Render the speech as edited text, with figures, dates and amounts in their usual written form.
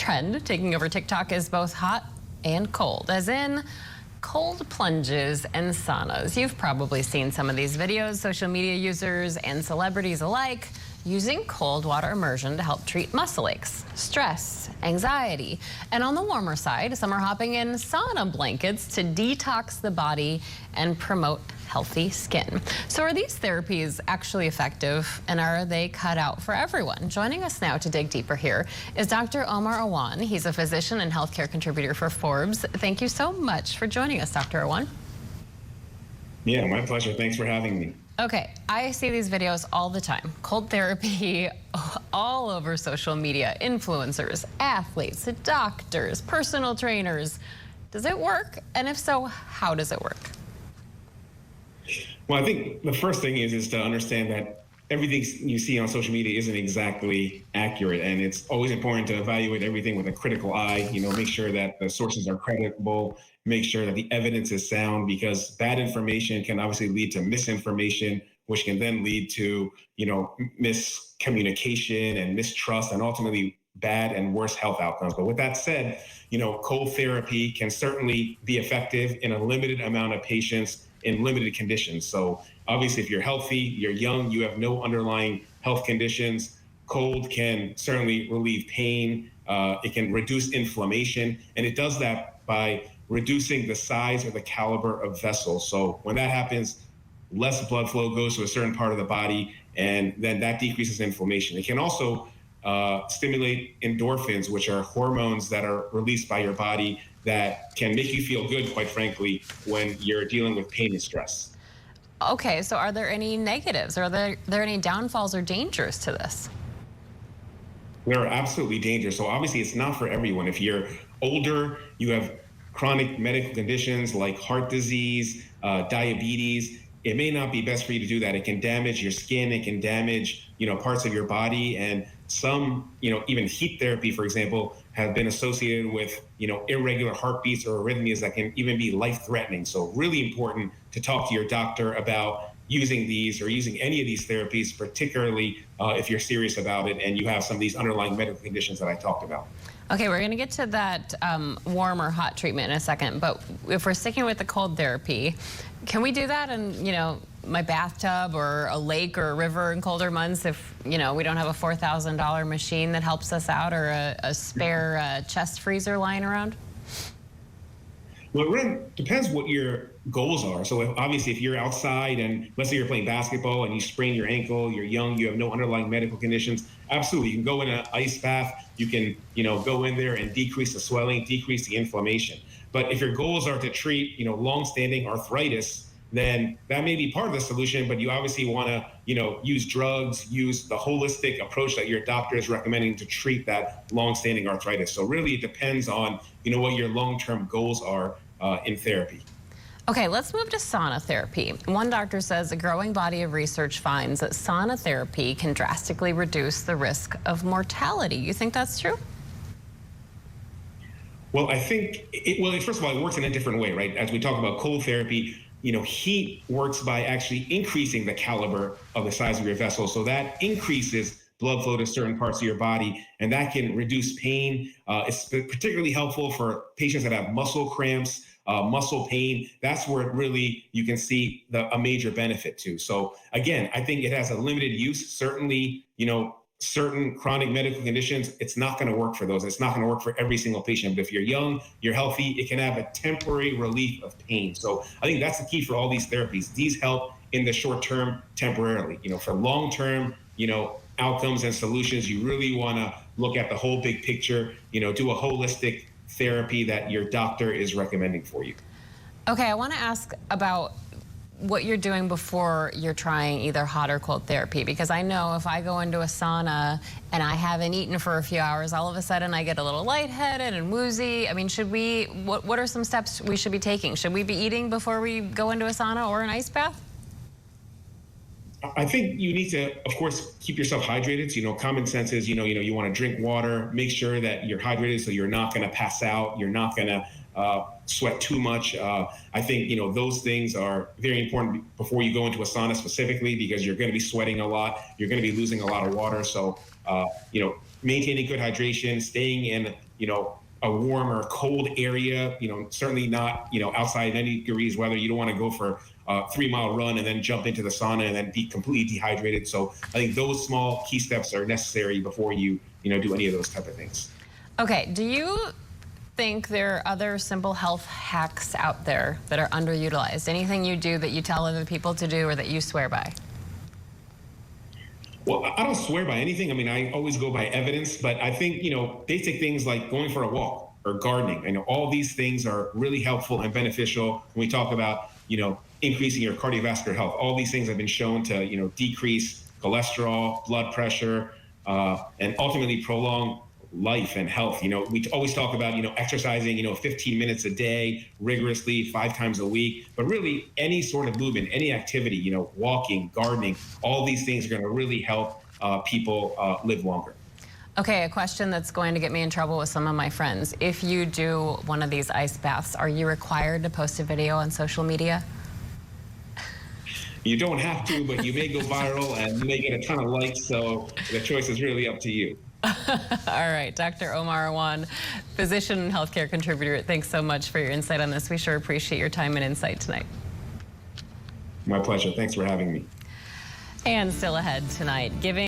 trend taking over TikTok is both hot and cold, as in cold plunges and saunas. You've probably seen some of these videos, social media users and celebrities alike using cold water immersion to help treat muscle aches, stress, anxiety. And on the warmer side, some are hopping in sauna blankets to detox the body and promote healthy skin. So are these therapies actually effective, and are they cut out for everyone? Joining us now to dig deeper here is Dr. Omar Awan. He's a physician and healthcare contributor for Forbes. Thank you so much for joining us, Dr. Awan. Yeah, my pleasure. Thanks for having me. Okay, I see these videos all the time. Cold therapy all over social media, influencers, athletes, doctors, personal trainers. Does it work? And if so, how does it work? Well, I think the first thing is to understand that everything you see on social media isn't exactly accurate, and it's always important to evaluate everything with a critical eye. Make sure that the sources are credible, make sure that the evidence is sound, because bad information can obviously lead to misinformation, which can then lead to, miscommunication and mistrust, and ultimately bad and worse health outcomes. But with that said, cold therapy can certainly be effective in a limited amount of patients in limited conditions. So obviously, if you're healthy, you're young, you have no underlying health conditions, cold can certainly relieve pain. It can reduce inflammation, and it does that by reducing the size or the caliber of vessels. So when that happens, less blood flow goes to a certain part of the body, and then that decreases inflammation. It can also stimulate endorphins, which are hormones that are released by your body that can make you feel good, quite frankly, when you're dealing with pain and stress. Okay, so are there any negatives? Are there any downfalls or dangers to this? They're absolutely dangerous. So obviously it's not for everyone. If you're older, you have chronic medical conditions like heart disease, diabetes, it may not be best for you to do that. It can damage your skin, it can damage, parts of your body, and some, even heat therapy, for example, have been associated with, irregular heartbeats or arrhythmias that can even be life-threatening. So really important to talk to your doctor about using these or using any of these therapies, particularly if you're serious about it and you have some of these underlying medical conditions that I talked about. Okay, we're going to get to that warm or hot treatment in a second, but if we're sticking with the cold therapy, can we do that in, my bathtub or a lake or a river in colder months if, we don't have a $4,000 machine that helps us out, or a spare chest freezer lying around? Well, it really depends what your goals are. So obviously if you're outside and let's say you're playing basketball and you sprain your ankle, you're young, you have no underlying medical conditions, absolutely, you can go in an ice bath, you can, go in there and decrease the swelling, decrease the inflammation. But if your goals are to treat, long-standing arthritis, then that may be part of the solution, but you obviously want to, use drugs, use the holistic approach that your doctor is recommending to treat that long-standing arthritis. So really it depends on, what your long-term goals are in therapy. Okay, let's move to sauna therapy. One doctor says a growing body of research finds that sauna therapy can drastically reduce the risk of mortality. You think that's true? Well, I think, first of all, it works in a different way, right? As we talk about cold therapy, heat works by actually increasing the caliber of the size of your vessel. So that increases blood flow to certain parts of your body, and that can reduce pain. It's particularly helpful for patients that have muscle cramps, muscle pain. That's where really you can see a major benefit to. So again, I think it has a limited use. Certainly, certain chronic medical conditions, it's not going to work for those. It's not going to work for every single patient. But if you're young, you're healthy, it can have a temporary relief of pain. So I think that's the key for all these therapies. These help in the short term temporarily. For long term, outcomes and solutions, you really want to look at the whole big picture, do a holistic therapy that your doctor is recommending for you. Okay, I want to ask about what you're doing before you're trying either hot or cold therapy, because I know if I go into a sauna and I haven't eaten for a few hours, all of a sudden I get a little lightheaded and woozy. I mean, what are some steps we should be taking? Should we be eating before we go into a sauna or an ice bath? I think you need to, of course, keep yourself hydrated. So, common sense is, you want to drink water, make sure that you're hydrated so you're not going to pass out, you're not going to sweat too much. I think, those things are very important before you go into a sauna specifically, because you're going to be sweating a lot, you're going to be losing a lot of water. So, maintaining good hydration, staying in, a warm or cold area, certainly not, outside 90 degrees weather. You don't want to go for a 3-mile run and then jump into the sauna and then be completely dehydrated. So I think those small key steps are necessary before you, do any of those type of things. Okay, do you think there are other simple health hacks out there that are underutilized? Anything you do that you tell other people to do or that you swear by? Well, I don't swear by anything. I mean, I always go by evidence, but I think, basic things like going for a walk or gardening, I know all these things are really helpful and beneficial when we talk about, increasing your cardiovascular health. All these things have been shown to, decrease cholesterol, blood pressure, and ultimately prolong life and health. We always talk about, exercising, 15 minutes a day, rigorously, 5 times a week, but really any sort of movement, any activity, walking, gardening, all these things are going to really help people live longer. Okay, a question that's going to get me in trouble with some of my friends. If you do one of these ice baths, are you required to post a video on social media? You don't have to, but you may go viral and you may get a ton of likes, so the choice is really up to you. All right, Dr. Omar Awan, physician and healthcare contributor, thanks so much for your insight on this. We sure appreciate your time and insight tonight. My pleasure. Thanks for having me. And still ahead tonight, giving